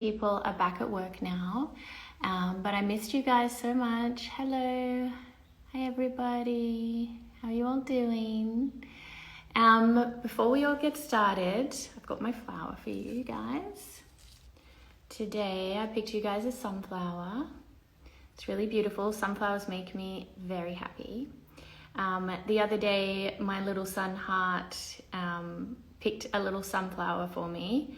People are back at work now, but I missed you guys so much. Hello. Hi, everybody. How are you all doing? Before we all get started, I've got my flower for you guys. Today, I picked you guys a sunflower. It's really beautiful. Sunflowers make me very happy. The other day, my little son Hart picked a little sunflower for me,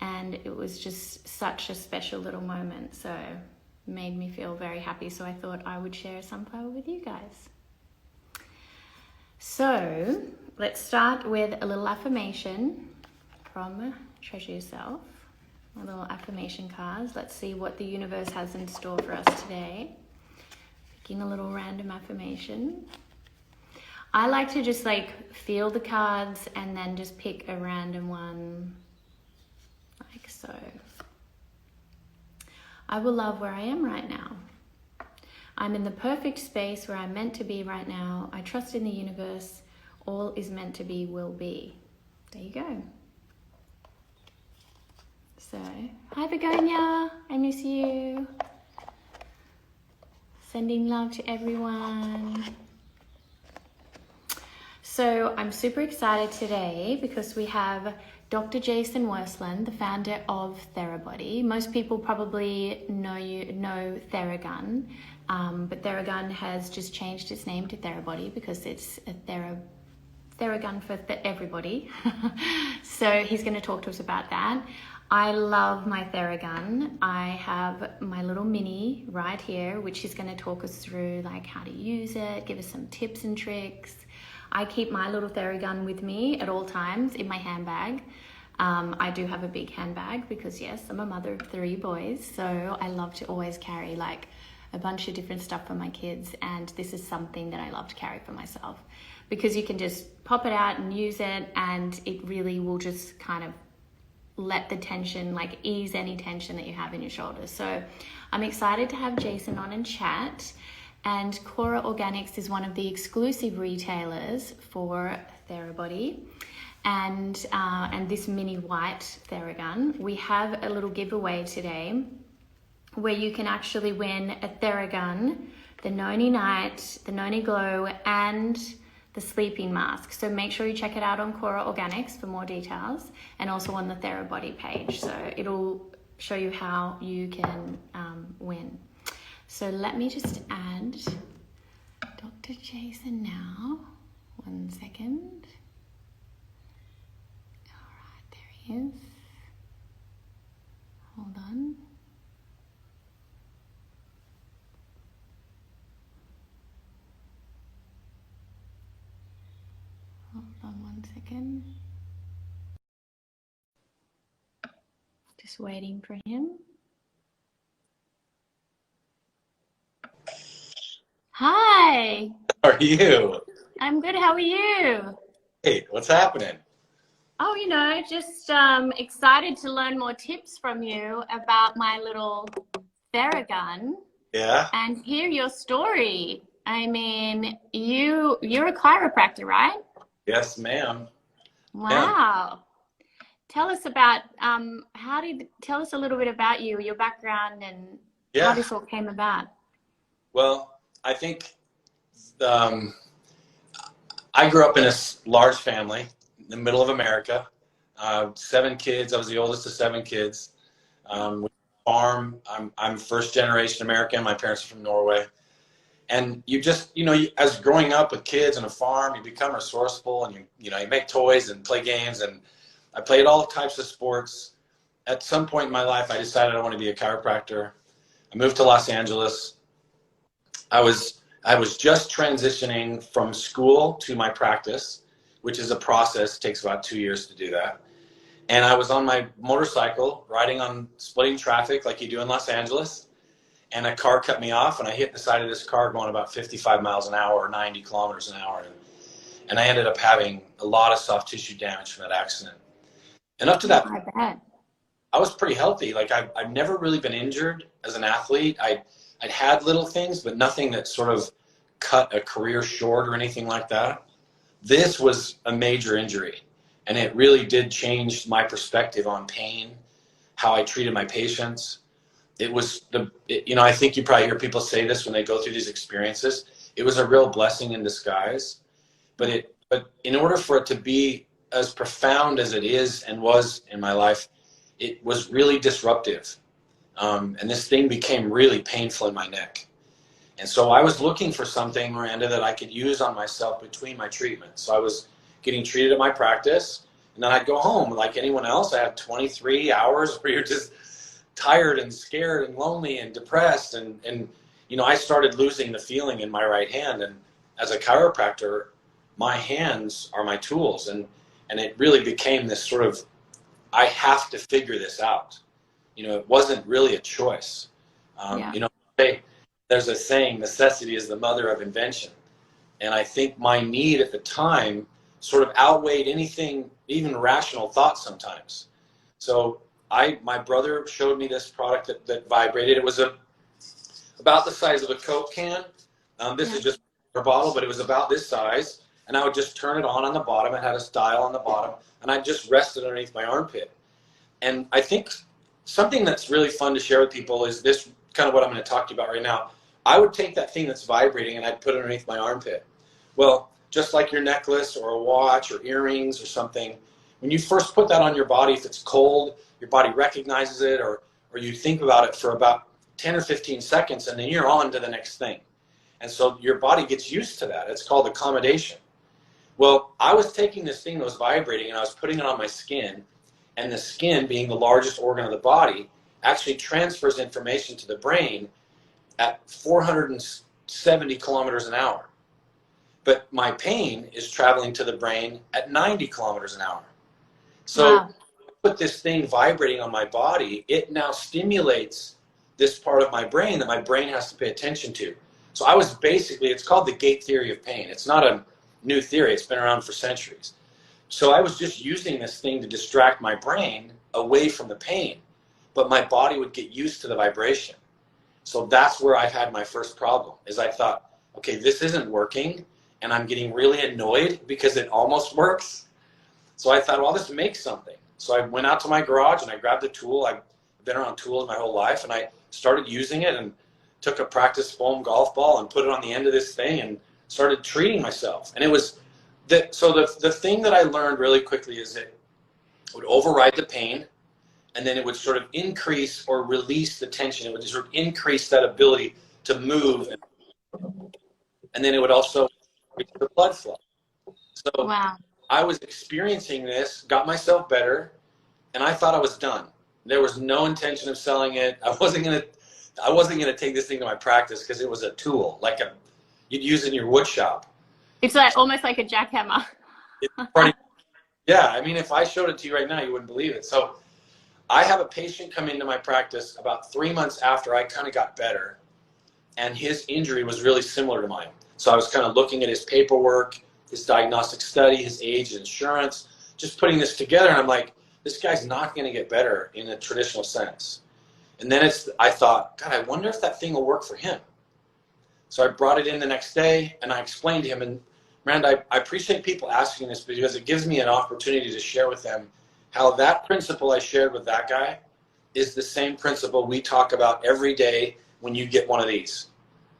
and it was just such a special little moment. So it made me feel very happy. So I thought I would share a sunflower with you guys. So let's start with a little affirmation from Treasure Yourself. My little affirmation cards. Let's see what the universe has in store for us today. Picking a little random affirmation. I like to just feel the cards and then just pick a random one, like so. I will love where I am right now. I'm in the perfect space where I'm meant to be right now. I trust in the universe. All is meant to be will be. There you go. So, hi Begonia, I miss you. Sending love to everyone. So I'm super excited today because we have Dr. Jason Wersland, the founder of Therabody. Most people probably know Theragun, but Theragun has just changed its name to Therabody because it's a Theragun for everybody. So he's going to talk to us about that. I love my Theragun. I have my little mini right here, which he's going to talk us through how to use it, give us some tips and tricks. I keep my little Theragun with me at all times in my handbag. I do have a big handbag because yes, I'm a mother of 3 boys. So I love to always carry a bunch of different stuff for my kids. And this is something that I love to carry for myself because you can just pop it out and use it. And it really will just kind of let the tension, ease any tension that you have in your shoulders. So I'm excited to have Jason on and chat. And Cora Organics is one of the exclusive retailers for Therabody and this mini white Theragun. We have a little giveaway today where you can actually win a Theragun, the Noni Night, the Noni Glow, and the sleeping mask. So make sure you check it out on Cora Organics for more details and also on the Therabody page. So it'll show you how you can win. So let me just add Dr. Jason now. 1 second. All right, there he is. Hold on. Hold on 1 second. Just waiting for him. Hi. How are you? I'm good. How are you? Hey, what's happening? Oh, just excited to learn more tips from you about my little Theragun. Yeah? And hear your story. I mean, you're a chiropractor, right? Yes, ma'am. Wow. Tell us about tell us a little bit about you, your background, and how this all came about. Well, I think I grew up in a large family in the middle of America. 7 kids. I was the oldest of 7 kids. We farm. I'm first generation American. My parents are from Norway. And you just, as growing up with kids and a farm, you become resourceful and you make toys and play games. And I played all types of sports. At some point in my life, I decided I want to be a chiropractor. I moved to Los Angeles. I was just transitioning from school to my practice, which is a process. It takes about 2 years to do that. And I was on my motorcycle splitting traffic like you do in Los Angeles. And a car cut me off and I hit the side of this car going about 55 miles an hour or 90 kilometers an hour. And I ended up having a lot of soft tissue damage from that accident. And up to that, I was pretty healthy. I've never really been injured as an athlete. I'd had little things, but nothing that sort of cut a career short or anything like that. This was a major injury, and it really did change my perspective on pain how I treated my patients. It was I think you probably hear people say this when they go through these experiences. It was a real blessing in disguise, but in order for it to be as profound as it is and was in my life, it was really disruptive. And this thing became really painful in my neck. And so I was looking for something, Miranda, that I could use on myself between my treatments. So I was getting treated at my practice, and then I'd go home like anyone else. I had 23 hours where you're just tired and scared and lonely and depressed. And I started losing the feeling in my right hand. And as a chiropractor, my hands are my tools. And it really became this sort of, I have to figure this out. It wasn't really a choice. There's a saying, necessity is the mother of invention. And I think my need at the time sort of outweighed anything, even rational thought sometimes. So my brother showed me this product that vibrated. It was about the size of a Coke can. This is just a bottle, but it was about this size. And I would just turn it on the bottom. It had a dial on the bottom. And I just rested underneath my armpit. And I think something that's really fun to share with people is this kind of what I'm going to talk to you about right now. I would take that thing that's vibrating and I'd put it underneath my armpit. Well, just like your necklace or a watch or earrings or something, when you first put that on your body, if it's cold, your body recognizes it, or you think about it for about 10 or 15 seconds, and then you're on to the next thing. And so your body gets used to that. It's called accommodation. Well, I was taking this thing that was vibrating and I was putting it on my skin, and the skin, being the largest organ of the body, actually transfers information to the brain at 470 kilometers an hour. But my pain is traveling to the brain at 90 kilometers an hour. So wow. I put this thing vibrating on my body, it now stimulates this part of my brain that my brain has to pay attention to. So I was basically, it's called the gate theory of pain. It's not a new theory. It's been around for centuries. So I was just using this thing to distract my brain away from the pain, but my body would get used to the vibration. So that's where I had my first problem, is I thought, okay, this isn't working, and I'm getting really annoyed because it almost works. So I thought, well, this makes something. So I went out to my garage and I grabbed a tool. I've been around tools my whole life, and I started using it and took a practice foam golf ball and put it on the end of this thing and started treating myself. And it was the thing that I learned really quickly is it would override the pain, and then it would sort of increase or release the tension. It would sort of increase that ability to move. And then it would also increase the blood flow. So Wow. I was experiencing this, got myself better, and I thought I was done. There was no intention of selling it. I wasn't gonna take this thing to my practice because it was a tool, like you'd use in your wood shop. It's like almost like a jackhammer. Yeah, I mean, if I showed it to you right now, you wouldn't believe it. So I have a patient come into my practice about 3 months after I kind of got better, and his injury was really similar to mine. So I was kind of looking at his paperwork, his diagnostic study, his age, insurance, just putting this together, and I'm like, this guy's not going to get better in a traditional sense. And then I thought, God, I wonder if that thing will work for him. So I brought it in the next day, and I explained to him, and Miranda, I appreciate people asking this because it gives me an opportunity to share with them how that principle I shared with that guy is the same principle we talk about every day when you get one of these.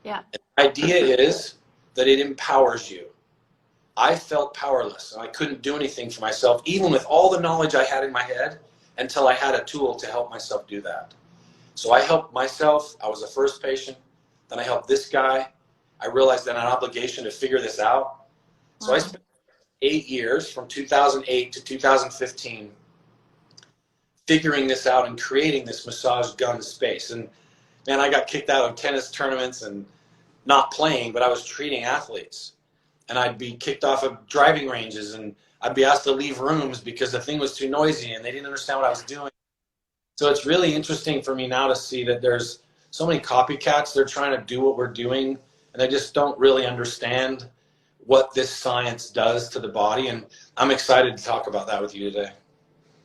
Yeah. And the idea is that it empowers you. I felt powerless, and I couldn't do anything for myself, even with all the knowledge I had in my head, until I had a tool to help myself do that. So I helped myself. I was the first patient. Then I helped this guy. I realized I had an obligation to figure this out. So I spent 8 years, from 2008 to 2015, figuring this out and creating this massage gun space. And man, I got kicked out of tennis tournaments and not playing, but I was treating athletes. And I'd be kicked off of driving ranges, and I'd be asked to leave rooms because the thing was too noisy and they didn't understand what I was doing. So it's really interesting for me now to see that there's so many copycats. They're trying to do what we're doing, and they just don't really understand what this science does to the body. And I'm excited to talk about that with you today.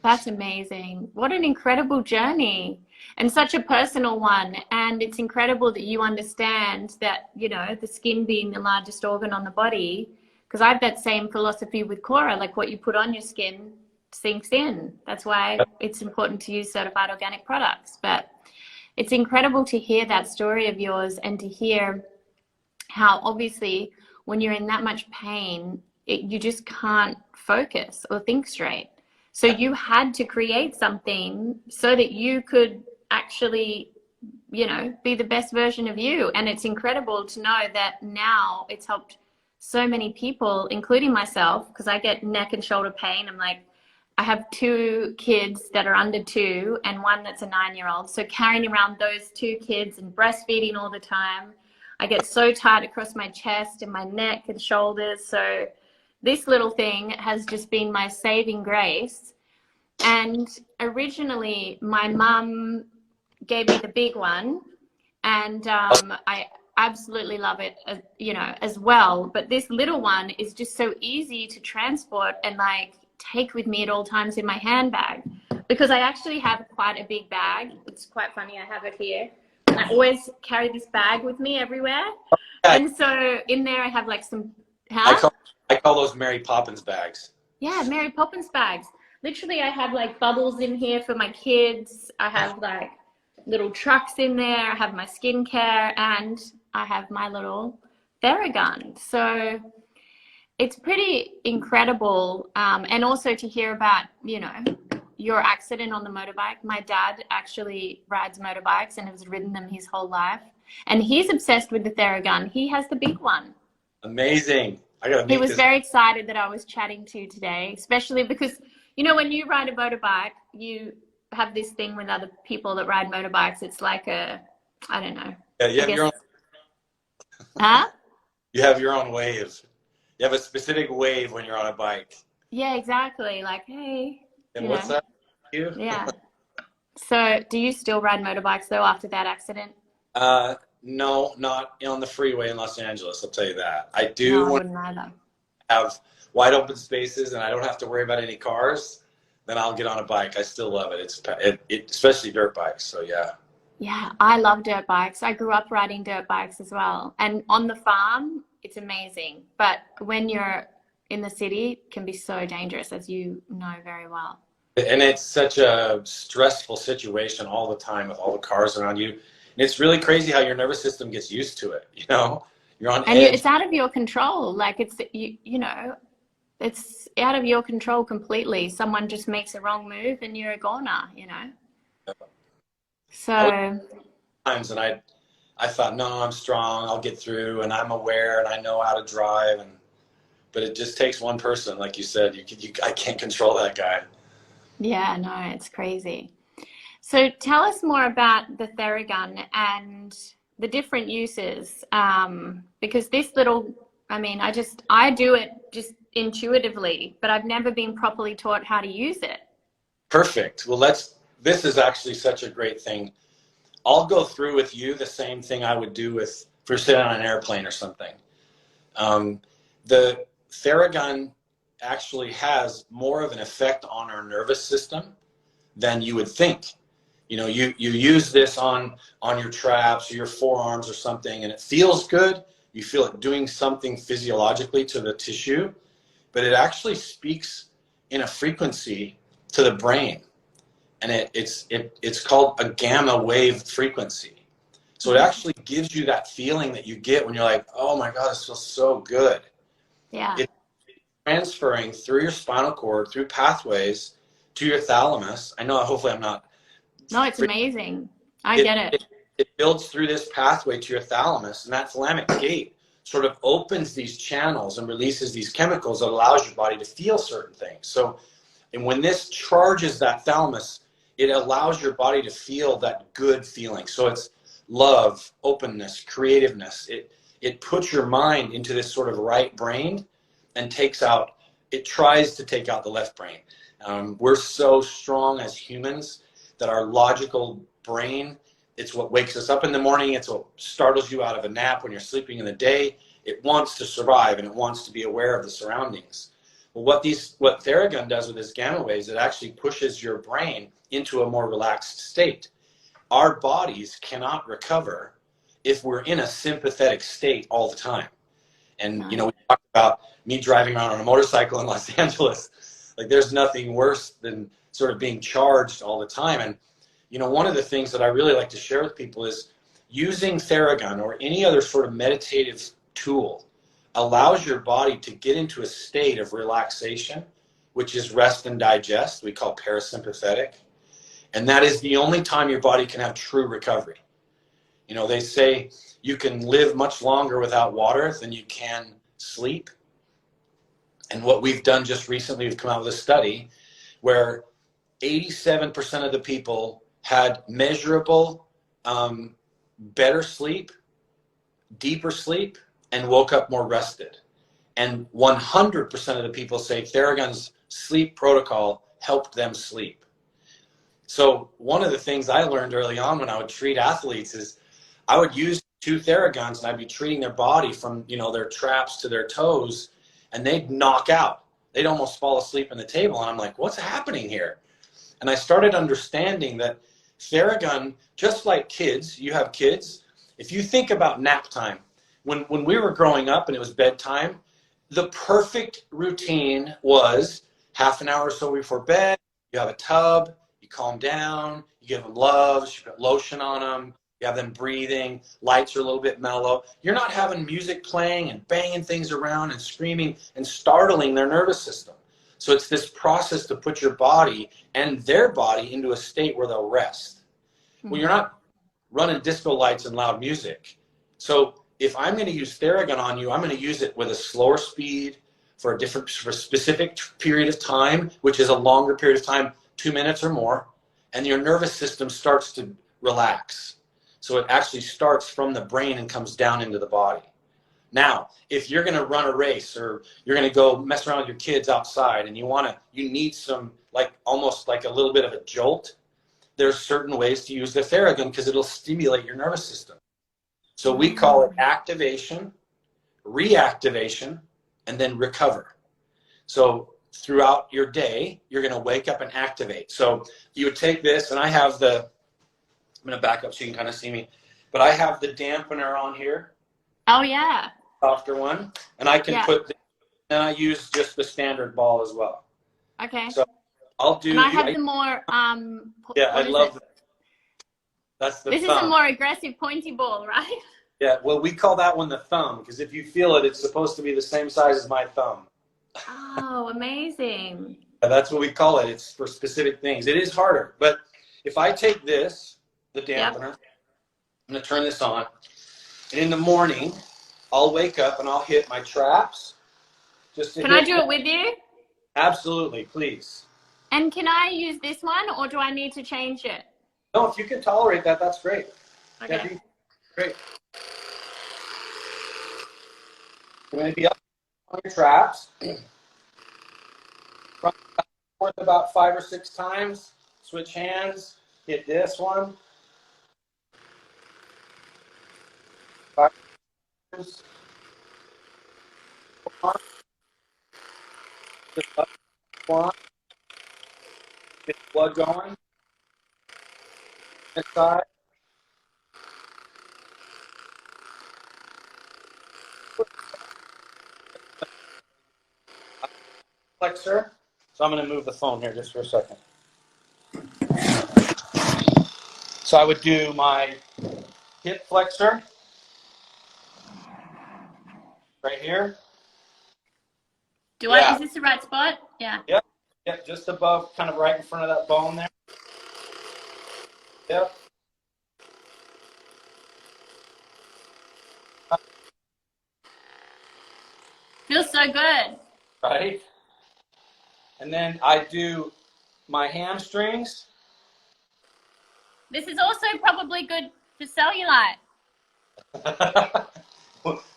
That's amazing. What an incredible journey, and such a personal one. And it's incredible that you understand that, you know, the skin being the largest organ on the body, because I have that same philosophy with Cora, like what you put on your skin sinks in. That's why it's important to use certified organic products. But it's incredible to hear that story of yours and to hear how obviously when you're in that much pain, you just can't focus or think straight. So you had to create something so that you could actually, you know, be the best version of you. And it's incredible to know that now it's helped so many people, including myself, because I get neck and shoulder pain. I'm like, I have 2 kids that are under 2 and one that's a 9-year-old. So carrying around those 2 kids and breastfeeding all the time, I get so tight across my chest and my neck and shoulders. So this little thing has just been my saving grace. And originally my mum gave me the big one, and I absolutely love it, you know, as well. But this little one is just so easy to transport and like take with me at all times in my handbag, because I actually have quite a big bag. It's quite funny. I have it here. I always carry this bag with me everywhere. And so in there I have like some, I call those Mary Poppins bags. Yeah, Mary Poppins bags. Literally I have like bubbles in here for my kids. I have like little trucks in there. I have my skincare, and I have my little Theragun. So it's pretty incredible. And also to hear about, you know, your accident on the motorbike. My dad actually rides motorbikes and has ridden them his whole life. And he's obsessed with the Theragun. He has the big one. Amazing. I gotta meet He was this. very excited that I was chatting to you today, especially because, you know, when you ride a motorbike, you have this thing with other people that ride motorbikes. It's like a, I don't know. Yeah, you have your own. Huh? You have your own wave. You have a specific wave when you're on a bike. Yeah, exactly. Like, hey. And what's that? You? Yeah. So do you still ride motorbikes though after that accident? No, not on the freeway in Los Angeles. I'll tell you that. I do No, I want wouldn't either. to have wide open spaces and I don't have to worry about any cars. Then I'll get on a bike. I still love it. It's especially dirt bikes. So yeah. Yeah, I love dirt bikes. I grew up riding dirt bikes as well. And on the farm, it's amazing. But when you're in the city, it can be so dangerous, as you know very well. And it's such a stressful situation all the time with all the cars around you. And it's really crazy how your nervous system gets used to it. You know, you're on edge. It's out of your control. Like it's, you know, it's out of your control completely. Someone just makes a wrong move and you're a goner, you know? So. Times and I thought, no, I'm strong. I'll get through and I'm aware and I know how to drive. But it just takes one person. Like you said, I can't control that guy. Yeah, no, it's crazy. So tell us more about the Theragun and the different uses, because this little, I mean, I do it just intuitively, but I've never been properly taught how to use it. Perfect. Well, this is actually such a great thing. I'll go through with you the same thing I would do if you're sitting on an airplane or something. The Theragun actually has more of an effect on our nervous system than you would think. You know, you use this on your traps or your forearms or something, and it feels good. You feel it doing something physiologically to the tissue, but it actually speaks in a frequency to the brain, and it's called a gamma wave frequency. So it actually gives you that feeling that you get when you're like, oh my God, this feels so good. Yeah. It's transferring through your spinal cord, through pathways to your thalamus. I know, hopefully I'm not. No, it's amazing. I get it. It builds through this pathway to your thalamus, and that thalamic gate sort of opens these channels and releases these chemicals that allows your body to feel certain things. So, and when this charges that thalamus, it allows your body to feel that good feeling. So it's love, openness, creativeness. It puts your mind into this sort of right brain and it tries to take out the left brain. We're so strong as humans that our logical brain, it's what wakes us up in the morning. It's what startles you out of a nap when you're sleeping in the day. It wants to survive and it wants to be aware of the surroundings. Well, what Theragun does with this gamma waves, it actually pushes your brain into a more relaxed state. Our bodies cannot recover if we're in a sympathetic state all the time. And, you know, we talked about me driving around on a motorcycle in Los Angeles. Like there's nothing worse than sort of being charged all the time. And, you know, one of the things that I really like to share with people is using Theragun or any other sort of meditative tool allows your body to get into a state of relaxation, which is rest and digest, we call parasympathetic. And that is the only time your body can have true recovery. You know, they say you can live much longer without water than you can sleep. And what we've done just recently, we've come out with a study where 87% of the people had measurable better sleep, deeper sleep, and woke up more rested. And 100% of the people say Theragun's sleep protocol helped them sleep. So one of the things I learned early on when I would treat athletes is I would use 2 Theraguns and I'd be treating their body from, you know, their traps to their toes, and they'd knock out. They'd almost fall asleep on the table. And I'm like, what's happening here? And I started understanding that Theragun, just like kids, you have kids, if you think about nap time, when we were growing up and it was bedtime, the perfect routine was half an hour or so before bed, you have a tub, you calm down, you give them loves, you put lotion on them, you have them breathing, lights are a little bit mellow. You're not having music playing and banging things around and screaming and startling their nervous system. So it's this process to put your body and their body into a state where they'll rest. Well, you're not running disco lights and loud music. So if I'm going to use Theragun on you, I'm going to use it with a slower speed for a specific period of time, which is a longer period of time, 2 minutes or more, and your nervous system starts to relax. So it actually starts from the brain and comes down into the body. Now, if you're going to run a race or you're going to go mess around with your kids outside and you need some, like almost like a little bit of a jolt, there's certain ways to use the Theragun because it'll stimulate your nervous system. So we call it activation, reactivation, and then recover. So throughout your day, you're going to wake up and activate. So you would take this, and I'm going to back up so you can kind of see me, but I have the dampener on here. Oh, yeah. Softer one. And I can and I use just the standard ball as well. Okay. So I'll do. And I have the more, yeah, I love that. That's the This thumb. is a more aggressive pointy ball, right? Yeah, well, we call that one the thumb because if you feel it, it's supposed to be the same size as my thumb. Oh, amazing. That's what we call it. It's for specific things. It is harder. But if I take this, the dampener, I'm going to turn this on. And in the morning, I'll wake up and I'll hit my traps. Can I do it with you? Absolutely, please. And can I use this one or do I need to change it? No, if you can tolerate that, that's great. Okay. Yeah, great. You're going to be up on your traps. Forth about 5 or 6 times. Switch hands. Hit this one. 5 times. One. Get the blood going. This side. Flexor. So I'm going to move the phone here just for a second. So I would do my hip flexor right here. Is this the right spot? Yeah. Yep. Yep. Just above, kind of right in front of that bone there. Yep. Feels so good. Right. And then I do my hamstrings. This is also probably good for cellulite.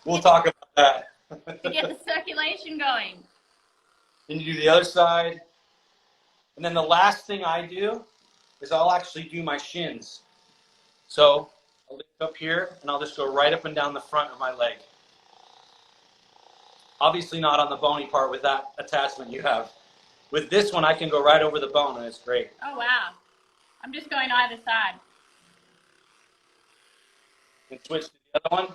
We'll talk about that. To get the circulation going. Then you do the other side. And then the last thing I do is I'll actually do my shins. So I'll lift up here and I'll just go right up and down the front of my leg. Obviously not on the bony part with that attachment you have. With this one, I can go right over the bone and it's great. Oh, wow. I'm just going either side. And switch to the other one.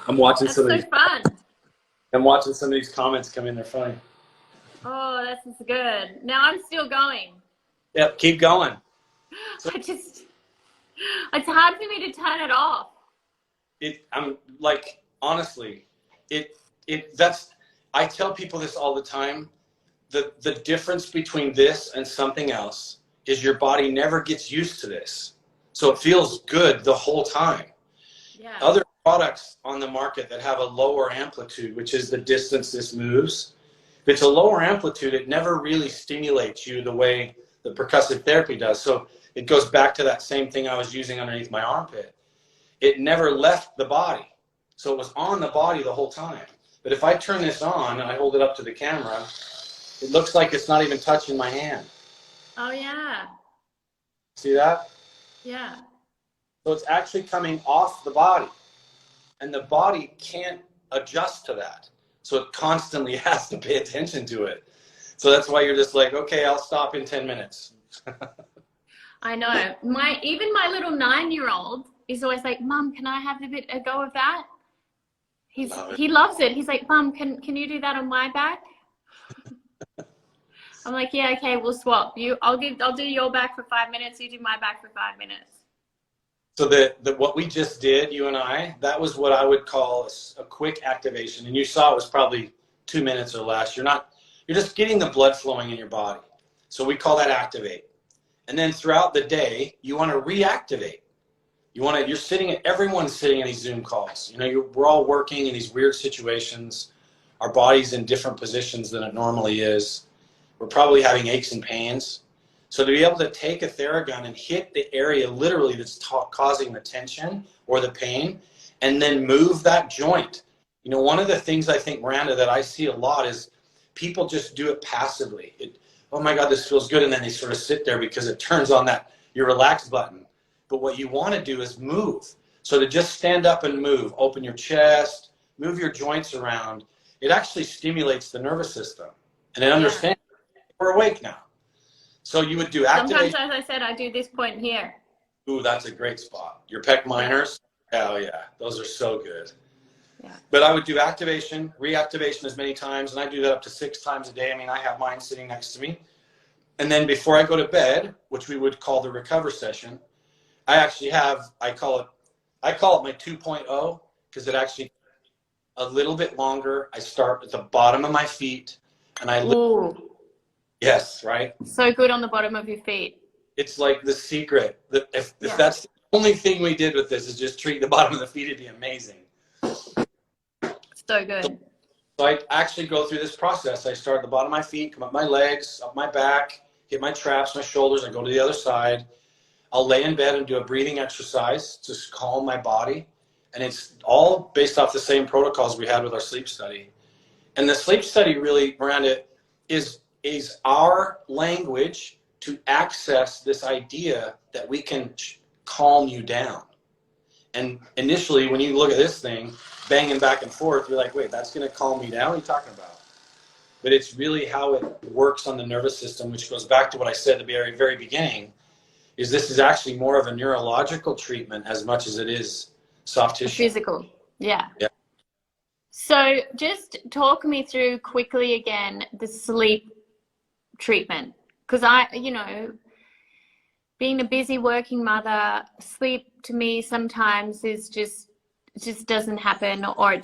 I'm watching That's some of so these. fun. I'm watching some of these comments come in. They're funny. Oh, that's good. Now I'm still going. Yep, keep going. So It's hard for me to turn it off. I'm like, honestly, I tell people this all the time. The difference between this and something else is your body never gets used to this. So it feels good the whole time. Yeah. Other products on the market that have a lower amplitude, which is the distance this moves, if it's a lower amplitude, it never really stimulates you the way the percussive therapy does. So it goes back to that same thing I was using underneath my armpit. It never left the body. So it was on the body the whole time. But if I turn this on and I hold it up to the camera, it looks like it's not even touching my hand. Oh, yeah. See that? Yeah. So it's actually coming off the body. And the body can't adjust to that. So it constantly has to pay attention to it. So that's why you're just like, okay, I'll stop in 10 minutes. I know. Even my little 9-year-old is always like, Mum, can I have a go of that? He loves it. He's like, Mum, can you do that on my back? I'm like, yeah, okay, we'll swap. I'll do your back for 5 minutes. You do my back for 5 minutes. So what we just did, you and I, that was what I would call a quick activation. And you saw it was probably 2 minutes or less. You're just getting the blood flowing in your body. So we call that activate. And then throughout the day, you want to reactivate. Everyone's sitting in these Zoom calls. We're all working in these weird situations. Our body's in different positions than it normally is. We're probably having aches and pains. So to be able to take a Theragun and hit the area literally that's causing the tension or the pain, and then move that joint. One of the things I think, Miranda, that I see a lot is people just do it passively. Oh my God, this feels good. And then they sort of sit there because it turns on your relax button. But what you want to do is move. So to just stand up and move, open your chest, move your joints around, it actually stimulates the nervous system. And it understands we're awake now. So you would do activation. Sometimes, as I said, I do this point here. Ooh, that's a great spot. Your pec minors. Oh yeah, those are so good. Yeah. But I would do activation, reactivation as many times, and I do that up to 6 times a day. I mean, I have mine sitting next to me. And then before I go to bed, which we would call the recover session, I actually I call it my 2.0 because it actually a little bit longer. I start at the bottom of my feet and I lift. Yes, right? So good on the bottom of your feet. It's like the secret. If that's the only thing we did with this is just treat the bottom of the feet, it'd be amazing. So good. So I actually go through this process. I start at the bottom of my feet, come up my legs, up my back, hit my traps, my shoulders. I go to the other side. I'll lay in bed and do a breathing exercise to calm my body. And it's all based off the same protocols we had with our sleep study. And the sleep study really, Miranda, is our language to access this idea that we can calm you down. And initially, when you look at this thing, banging back and forth, you're like, wait, that's going to calm me down? What are you talking about? But it's really how it works on the nervous system, which goes back to what I said at the very, very beginning, is this is actually more of a neurological treatment as much as it is soft tissue. Physical, yeah. Yeah. So just talk me through quickly again the sleep treatment, because being a busy working mother, sleep to me sometimes is just doesn't happen, or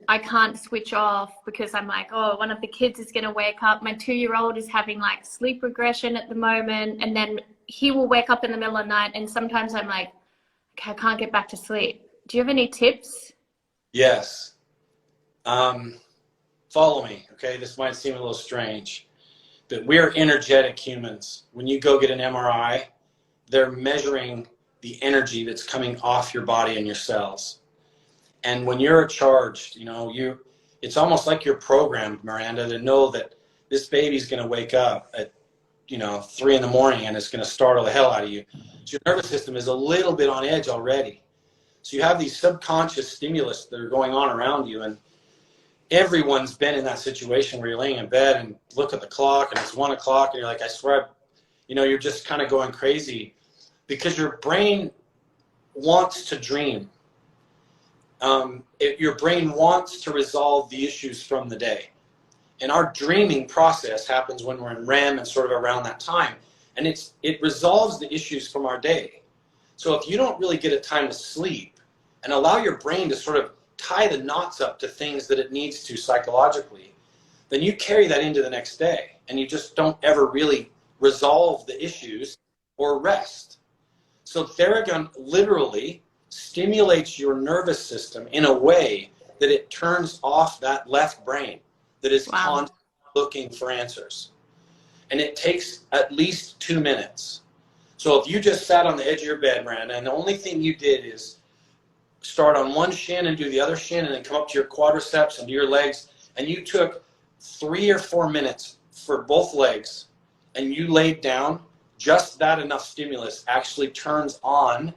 I can't switch off because I'm like, oh, one of the kids is going to wake up. My 2-year-old is having like sleep regression at the moment, and then he will wake up in the middle of the night, and sometimes I'm like, okay, I can't get back to sleep. Do you have any tips? Yes. Follow me, okay? This might seem a little strange, but we're energetic humans. When you go get an MRI, they're measuring the energy that's coming off your body and your cells. And when you're charged, it's almost like you're programmed, Miranda, to know that this baby's going to wake up at 3 in the morning and it's going to startle the hell out of you. So your nervous system is a little bit on edge already. So you have these subconscious stimulus that are going on around you, and everyone's been in that situation where you're laying in bed and look at the clock and it's 1 o'clock and you're like, I swear, you're just kind of going crazy because your brain wants to dream. your brain wants to resolve the issues from the day. And our dreaming process happens when we're in REM and sort of around that time. And it resolves the issues from our day. So if you don't really get a time to sleep and allow your brain to sort of tie the knots up to things that it needs to psychologically, then you carry that into the next day and you just don't ever really resolve the issues or rest. So Theragun literally stimulates your nervous system in a way that it turns off that left brain that is constantly looking for answers. And it takes at least 2 minutes. So if you just sat on the edge of your bed, Miranda, and the only thing you did is start on one shin and do the other shin and then come up to your quadriceps and do your legs, and you took 3 or 4 minutes for both legs and you laid down, just that enough stimulus actually turns on,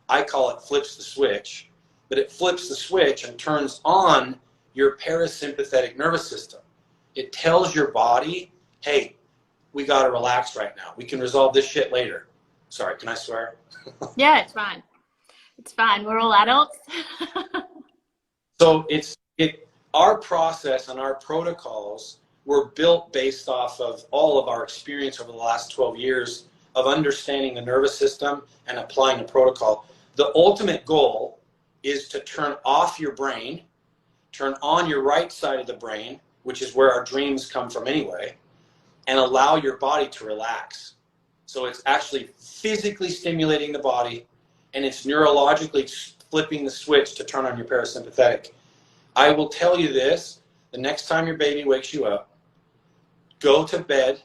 I call it flips the switch, but it flips the switch and turns on your parasympathetic nervous system. It tells your body, hey, we got to relax right now. We can resolve this shit later. Sorry, can I swear? Yeah, it's fine. It's fine. We're all adults. So our process and our protocols were built based off of all of our experience over the last 12 years of understanding the nervous system and applying the protocol. The ultimate goal is to turn off your brain, turn on your right side of the brain, which is where our dreams come from anyway, and allow your body to relax. So it's actually physically stimulating the body, and it's neurologically flipping the switch to turn on your parasympathetic. I will tell you this, the next time your baby wakes you up, go to bed.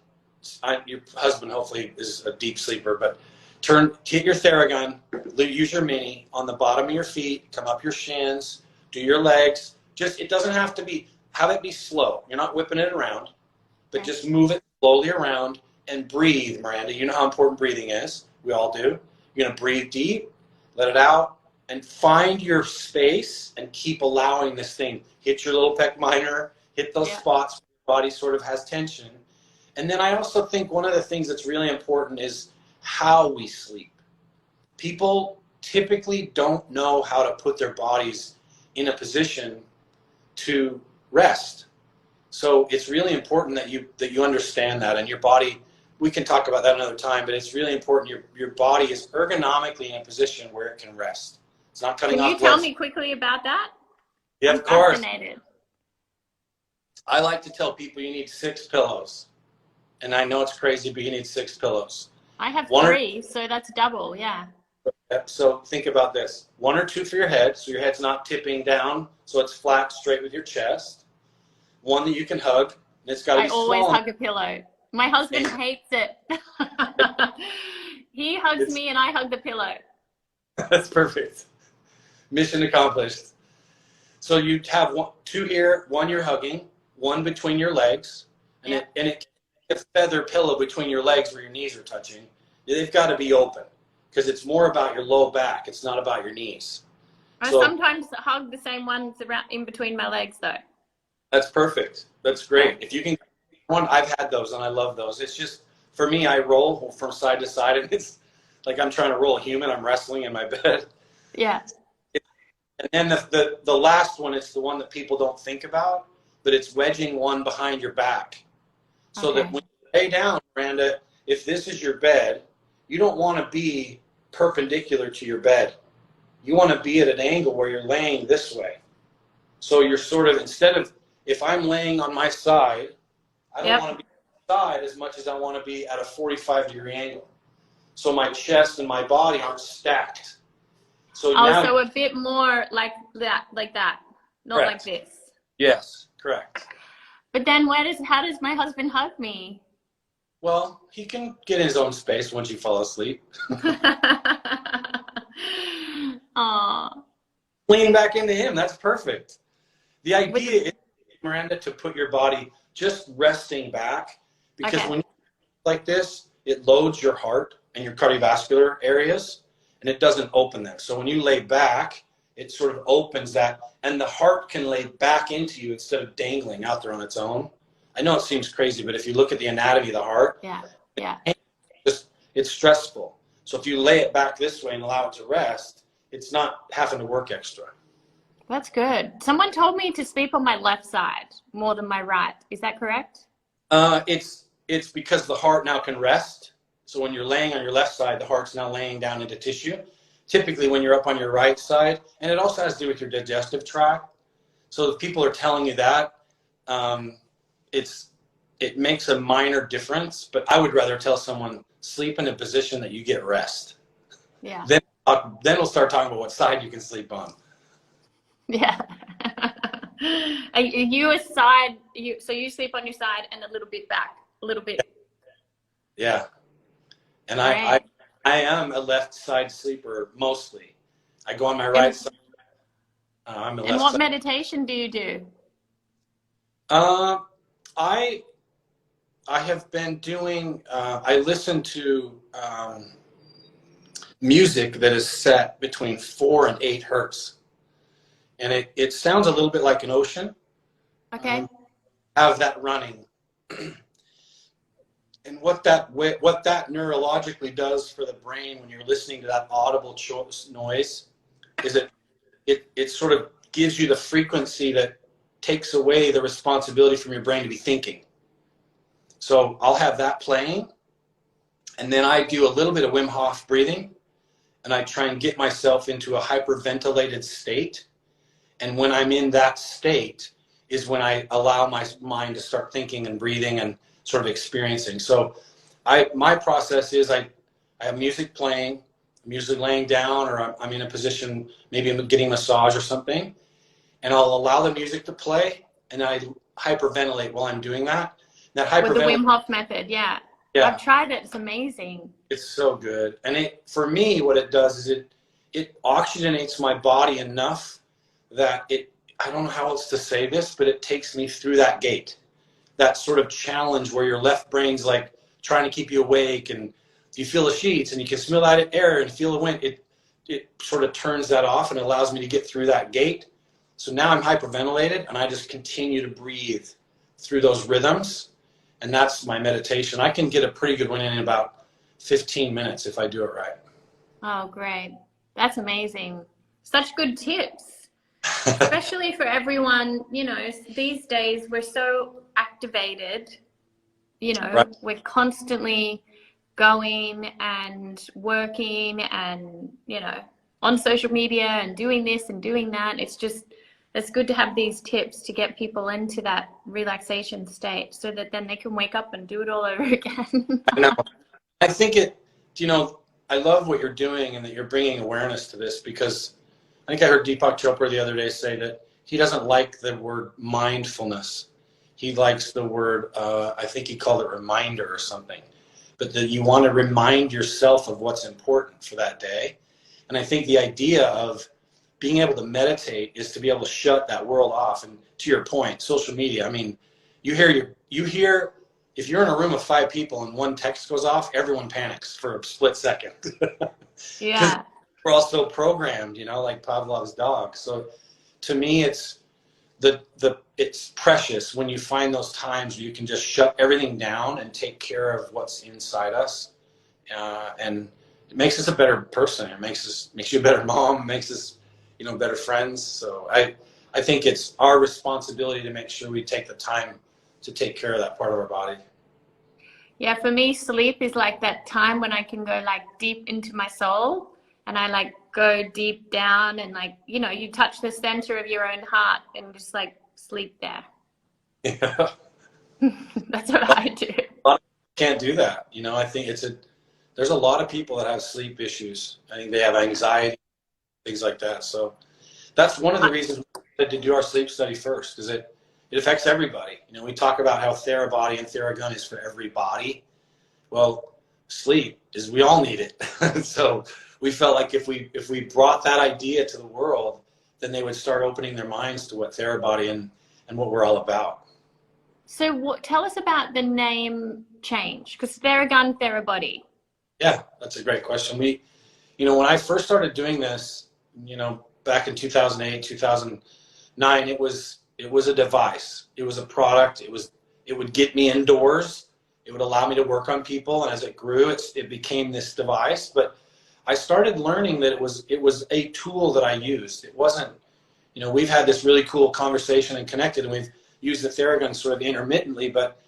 Your husband hopefully is a deep sleeper, but get your Theragun, use your mini on the bottom of your feet, come up your shins, do your legs. It doesn't have to be, have it be slow. You're not whipping it around, but just move it slowly around and breathe, Miranda. You know how important breathing is. We all do. You're going to breathe deep, let it out, and find your space and keep allowing this thing. Hit your little pec minor, hit those spots where your body sort of has tension. And then I also think one of the things that's really important is how we sleep. People typically don't know how to put their bodies in a position to rest. So it's really important that you understand that, and your body, we can talk about that another time, but it's really important your body is ergonomically in a position where it can rest. It's not cutting off. Can you tell me quickly about that? Yeah, of course. Fascinated. I like to tell people you need 6 pillows. And I know it's crazy, but you need 6 pillows. I have 3, so that's double, yeah. So think about this. 1 or 2 for your head, so your head's not tipping down, so it's flat, straight with your chest. 1 that you can hug, and it's got to be small. I always hug a pillow. My husband hates it. He hugs me and I hug the pillow. That's perfect. Mission accomplished. So you have 2 here, 1 you're hugging, 1 between your legs, and it a feather pillow between your legs where your knees are touching. They've got to be open because it's more about your low back. It's not about your knees. I sometimes hug the same ones around in between my legs though. That's perfect. That's great. If you can, I've had those and I love those. It's just, for me, I roll from side to side and it's like I'm trying to roll a human. I'm wrestling in my bed. Yeah. And then the last one, it's the one that people don't think about, but it's wedging 1 behind your back. So that when you lay down, Miranda, if this is your bed, you don't want to be perpendicular to your bed. You want to be at an angle where you're laying this way. So you're sort of, instead of, if I'm laying on my side, I don't want to be on the side as much as I want to be at a 45-degree angle. So my chest and my body aren't stacked. So so a bit more like that, not correct. Like this. Yes, correct. But then how does my husband hug me? Well, he can get in his own space once you fall asleep. Aww. Lean back into him. That's perfect. The idea is, Miranda, to put your body just resting back, because when you like this, it loads your heart and your cardiovascular areas, and it doesn't open them. So when you lay back, it sort of opens that, and the heart can lay back into you instead of dangling out there on its own. I know it seems crazy, but if you look at the anatomy of the heart, it's stressful. So if you lay it back this way and allow it to rest, it's not having to work extra. That's good. Someone told me to sleep on my left side more than my right. Is that correct? It's because the heart now can rest. So when you're laying on your left side, the heart's now laying down into tissue. Typically when you're up on your right side, and it also has to do with your digestive tract. So if people are telling you that, it makes a minor difference, but I would rather tell someone sleep in a position that you get rest. Yeah. Then we'll start talking about what side you can sleep on. Yeah. Are you a side, so you sleep on your side and a little bit back, a little bit. Yeah. And Great. I am a left side sleeper mostly. I go on my right side. I'm a And left what side. meditation do you do? I have been doing. I listen to music that is set between 4 and 8 hertz, and it sounds a little bit like an ocean. Okay. Have that running, and what that neurologically does for the brain when you're listening to that audible noise is it sort of gives you the frequency that takes away the responsibility from your brain to be thinking. So I'll have that playing, and then I do a little bit of Wim Hof breathing, and I try and get myself into a hyperventilated state. And when I'm in that state is when I allow my mind to start thinking and breathing and sort of experiencing. So my process is I have music playing, I'm usually laying down, or I'm in a position, maybe I'm getting a massage or something, and I'll allow the music to play, and I hyperventilate while I'm doing that. With the Wim Hof method, yeah. I've tried it. It's amazing. It's so good. And for me, what it does is it oxygenates my body enough that I don't know how else to say this, but it takes me through that gate, that sort of challenge where your left brain's like trying to keep you awake, and you feel the sheets and you can smell that air and feel the wind. It sort of turns that off and allows me to get through that gate. So now I'm hyperventilated, and I just continue to breathe through those rhythms. And that's my meditation. I can get a pretty good one in about 15 minutes if I do it right. Oh, great. That's amazing. Such good tips, especially for everyone. These days we're so activated, Right. we're constantly going and working and, on social media and doing this and doing that. It's good to have these tips to get people into that relaxation state so that then they can wake up and do it all over again. I know. I think I love what you're doing and that you're bringing awareness to this, because I think I heard Deepak Chopra the other day say that he doesn't like the word mindfulness. He likes the word, I think he called it reminder or something, but that you want to remind yourself of what's important for that day. And I think the idea of being able to meditate is to be able to shut that world off. And to your point, social media, I mean, you hear if you're in a room of 5 people and one text goes off, everyone panics for a split second. Yeah. We're all so programmed, like Pavlov's dog. So to me, it's precious when you find those times where you can just shut everything down and take care of what's inside us. And it makes us a better person. It makes you a better mom, it makes us, better friends. So I think it's our responsibility to make sure we take the time to take care of that part of our body. Yeah, for me, sleep is like that time when I can go like deep into my soul, and I like go deep down and like, you touch the center of your own heart and just like sleep there. Yeah. That's what I do. A lot of people can't do that. I think there's a lot of people that have sleep issues. I think they have anxiety, things like that. So that's one of the reasons we had to do our sleep study first, because it affects everybody. We talk about how Therabody and Theragun is for every body. Well, sleep is, we all need it. So we felt like if we brought that idea to the world, then they would start opening their minds to what Therabody and what we're all about. So tell us about the name change, because Theragun, Therabody. Yeah, that's a great question. When I first started doing this, back in 2008, 2009, it was a device. It was a product. It would get me indoors. It would allow me to work on people. And as it grew, it became this device. But I started learning that it was a tool that I used. It wasn't you know, we've had this really cool conversation and connected, and we've used the Theragun sort of intermittently, but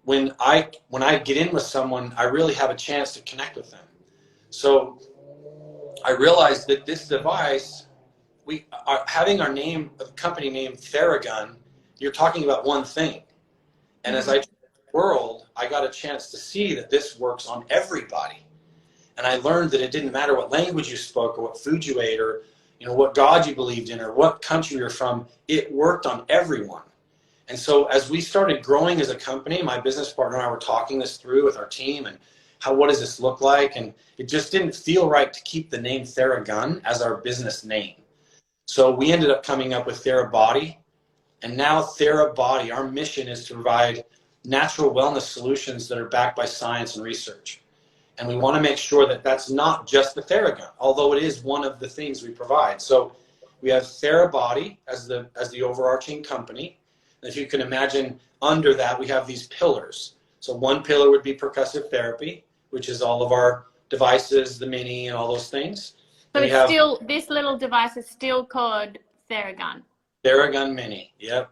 when I get in with someone, I really have a chance to connect with them. So I realized that this device, we are having our name, a company name Theragun, you're talking about one thing. And as I traveled the world, I got a chance to see that this works on everybody. And I learned that it didn't matter what language you spoke or what food you ate or, you know, what God you believed in or what country you're from. It worked on everyone. And so as we started growing as a company, my business partner and I were talking this through with our team and what does this look like? And it just didn't feel right to keep the name Theragun as our business name. So we ended up coming up with Therabody. And now Therabody, our mission is to provide natural wellness solutions that are backed by science and research. And we want to make sure that that's not just the Theragun, although it is one of the things we provide. So we have Therabody as the overarching company. And if you can imagine, under that, we have these pillars. So one pillar would be percussive therapy, which is all of our devices, the Mini, and all those things. So it's still, this little device is still called Theragun. Theragun Mini, yep.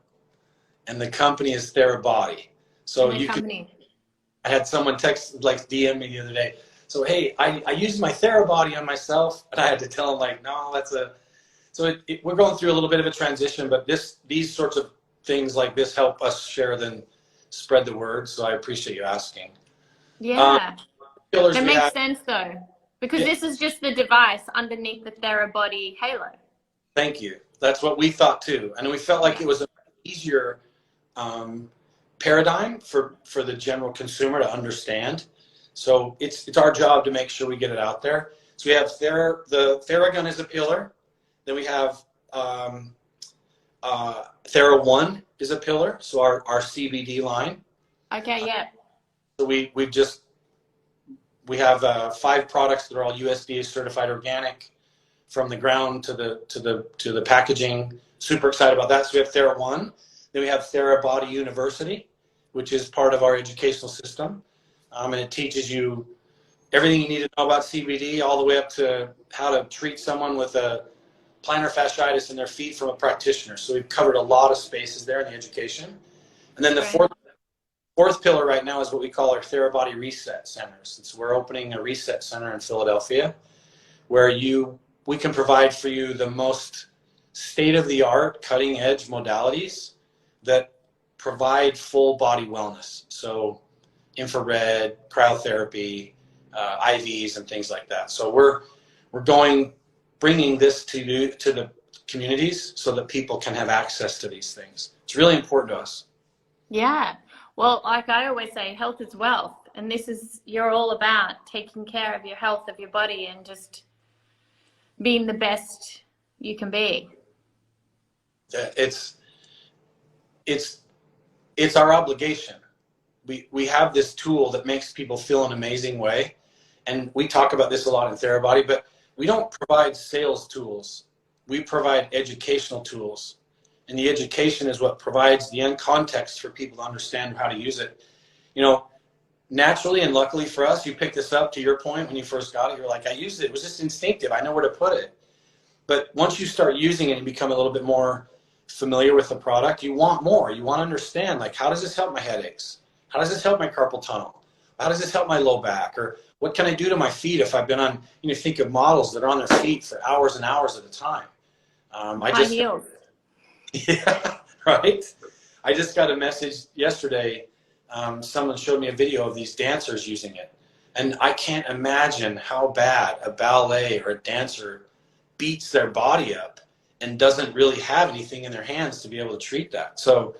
And the company is Therabody. So you can. I had someone text, like DM me the other day. So hey, I used my Therabody on myself, and I had to tell them like, no, that's a. So we're going through a little bit of a transition, but these sorts of things like this help us share, then spread the word. So I appreciate you asking. Yeah, that makes sense though, because this is just the device underneath the Therabody halo. Thank you. That's what we thought too, and we felt like it was an easier paradigm for the general consumer to understand. So it's our job to make sure we get it out there. So we have the Theragun is a pillar. Then we have Theragun is a pillar. So our CBD line. Okay. Yeah. So we have 5 products that are all USDA certified organic, from the ground to the packaging. Super excited about that. So we have Theragun. Then we have Therabody University, which is part of our educational system. And it teaches you everything you need to know about CBD, all the way up to how to treat someone with a plantar fasciitis in their feet from a practitioner. So we've covered a lot of spaces there in the education. And then the fourth pillar right now is what we call our Therabody Reset Centers. So we're opening a reset center in Philadelphia where we can provide for you the most state-of-the-art, cutting-edge modalities that provide full body wellness. So infrared, cryotherapy, IVs, and things like that. So we're bringing this to the communities so that people can have access to these things. It's really important to us. Yeah. Well, like I always say, health is wealth. And you're all about taking care of your health, of your body, and just being the best you can be. It's our obligation. We have this tool that makes people feel an amazing way. And we talk about this a lot in Therabody, but we don't provide sales tools. We provide educational tools. And the education is what provides the end context for people to understand how to use it. You know, naturally and luckily for us, you picked this up, to your point, when you first got it. You're like, I used it. It was just instinctive. I know where to put it. But once you start using it and become a little bit more familiar with the product, you want more. You want to understand, like, how does this help my headaches? How does this help my carpal tunnel? How does this help my low back? Or what can I do to my feet if I've been on, think of models that are on their feet for hours and hours at a time. Yeah, right. I just got a message yesterday. Someone showed me a video of these dancers using it. And I can't imagine how bad a ballet or a dancer beats their body up and doesn't really have anything in their hands to be able to treat that. So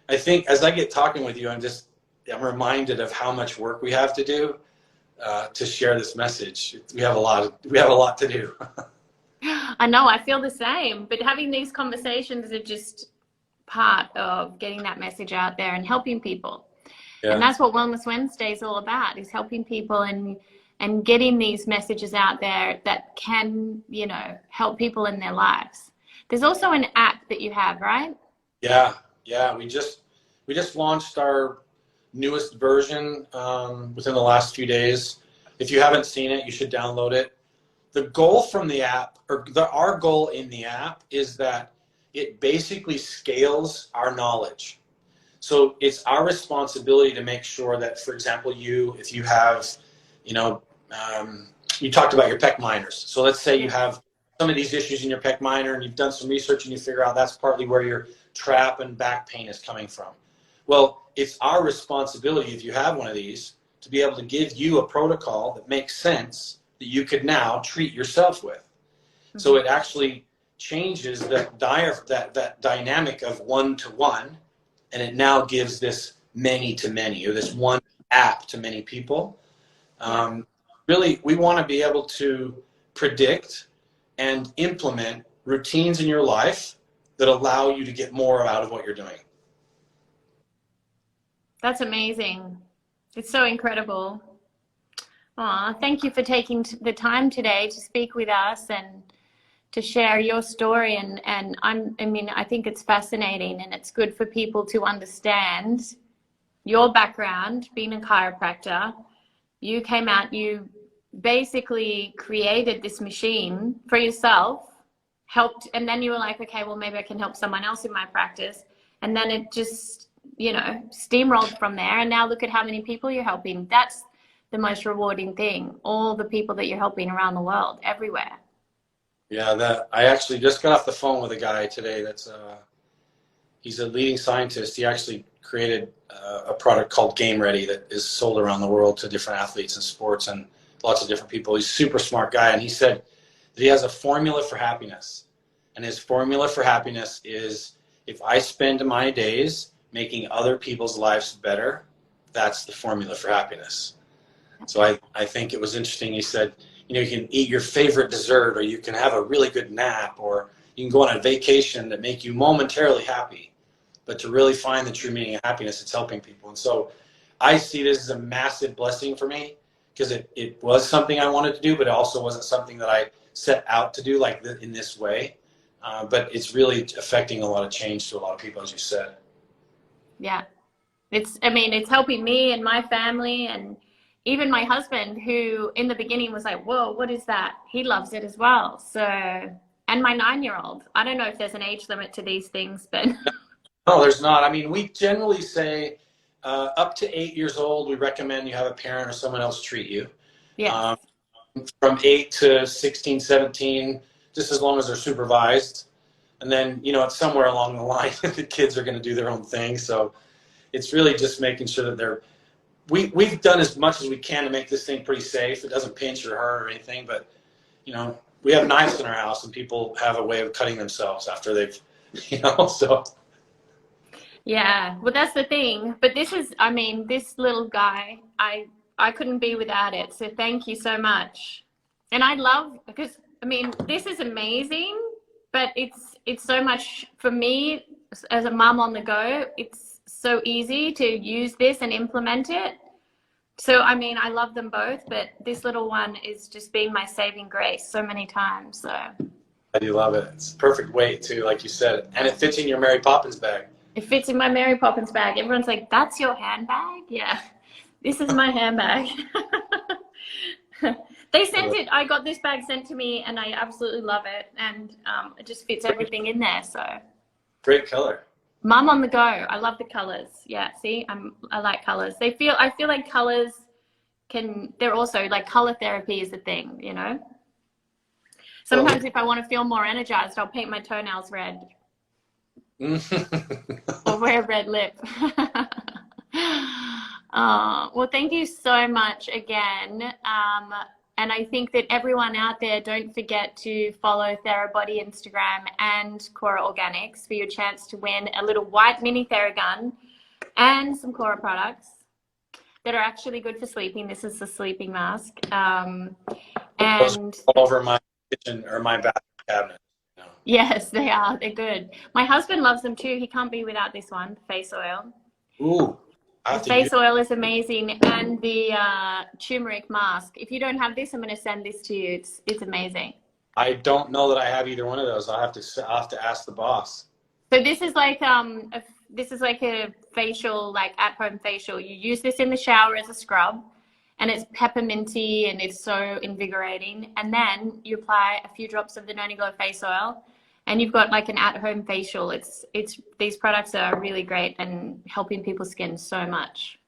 I think as I get talking with you, I'm reminded of how much work we have to do to share this message. We have a lot to do. I know, I feel the same, but having these conversations are just part of getting that message out there and helping people. Yeah. And that's what Wellness Wednesday is all about, is helping people and getting these messages out there that can, help people in their lives. There's also an app that you have, right? Yeah. We just launched our newest version within the last few days. If you haven't seen it, you should download it. The goal from the app, our goal in the app, is that it basically scales our knowledge. So it's our responsibility to make sure that, for example, if you have, you know, you talked about your pec minors. So let's say you have some of these issues in your pec minor and you've done some research and you figure out that's partly where your trap and back pain is coming from. Well, it's our responsibility, if you have one of these, to be able to give you a protocol that makes sense that you could now treat yourself with. Mm-hmm. So it actually changes that dynamic of one-to-one, and it now gives this many-to-many, or this one app to many people. Really, we want to be able to predict and implement routines in your life that allow you to get more out of what you're doing. That's amazing. It's so incredible. Thank you for taking the time today to speak with us and to share your story. And I think it's fascinating, and it's good for people to understand your background, being a chiropractor. You came out, you basically created this machine for yourself, helped, and then you were like, okay, well, maybe I can help someone else in my practice. And then it just, you know, steamrolled from there. And now look at how many people you're helping. That's the most rewarding thing. All the people that you're helping around the world, everywhere. Yeah, I actually just got off the phone with a guy today that's he's a leading scientist. He actually created a product called Game Ready that is sold around the world to different athletes and sports and lots of different people. He's a super smart guy, and he said that he has a formula for happiness. And his formula for happiness is, if I spend my days making other people's lives better, that's the formula for happiness. So I think it was interesting. He said, you know, you can eat your favorite dessert, or you can have a really good nap, or you can go on a vacation that make you momentarily happy. But to really find the true meaning of happiness, it's helping people. And so I see this as a massive blessing for me, because it was something I wanted to do, but it also wasn't something that I set out to do in this way. But it's really affecting a lot of change to a lot of people, as you said. Yeah. It's helping me and my family, and even my husband, who in the beginning was like, whoa, what is that? He loves it as well. So, and my 9-year-old, I don't know if there's an age limit to these things, but. No, there's not. I mean, we generally say up to 8 years old, we recommend you have a parent or someone else treat you. Yeah. From 8 to 16, 17, just as long as they're supervised. And then, you know, it's somewhere along the line, the kids are going to do their own thing. So it's really just making sure that we've done as much as we can to make this thing pretty safe. It doesn't pinch or hurt or anything, but, you know, we have knives in our house, and people have a way of cutting themselves after they've, you know, so. Yeah, well, that's the thing. But this little guy, I couldn't be without it. So thank you so much. And I love, because, this is amazing, but it's so much for me as a mom on the go. It's so easy to use this and implement it. So, I love them both, but this little one is just being my saving grace so many times. So I do love it. It's perfect weight too, like you said, and it fits in your Mary Poppins bag. It fits in my Mary Poppins bag. Everyone's like, that's your handbag? Yeah, this is my handbag. They sent it. I got this bag sent to me, and I absolutely love it. And it just fits everything in there. So great color. Mum on the go. I love the colors. Yeah, see, I like colors. I feel like colors they're also like color therapy is a thing, you know. Sometimes if I want to feel more energized, I'll paint my toenails red. Or wear a red lip. Well, thank you so much again. And I think that everyone out there, don't forget to follow Therabody Instagram and Cora Organics for your chance to win a little white mini Theragun and some Cora products that are actually good for sleeping. This is the sleeping mask. And all over my kitchen or my bathroom cabinet. Yes, they are. They're good. My husband loves them too. He can't be without this one, face oil. Ooh. The face oil is amazing, and the turmeric mask. If you don't have this, I'm going to send this to you. It's amazing. I don't know that I have either one of those. I'll have to ask the boss. So this is like a facial, like at-home facial. You use this in the shower as a scrub, and it's pepperminty and it's so invigorating. And then you apply a few drops of the No Glow face oil, And you've got like an at-home facial. These products are really great and helping people's skin so much.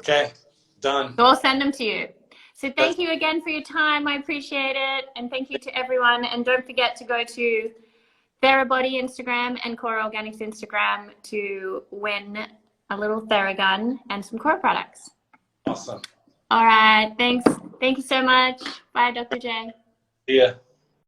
Okay, done. So I'll send them to you. So thank you again for your time. I appreciate it. And thank you to everyone. And don't forget to go to Therabody Instagram and Core Organics Instagram to win a little Theragun and some core products. Awesome. All right. Thanks. Thank you so much. Bye, Dr. J. See ya.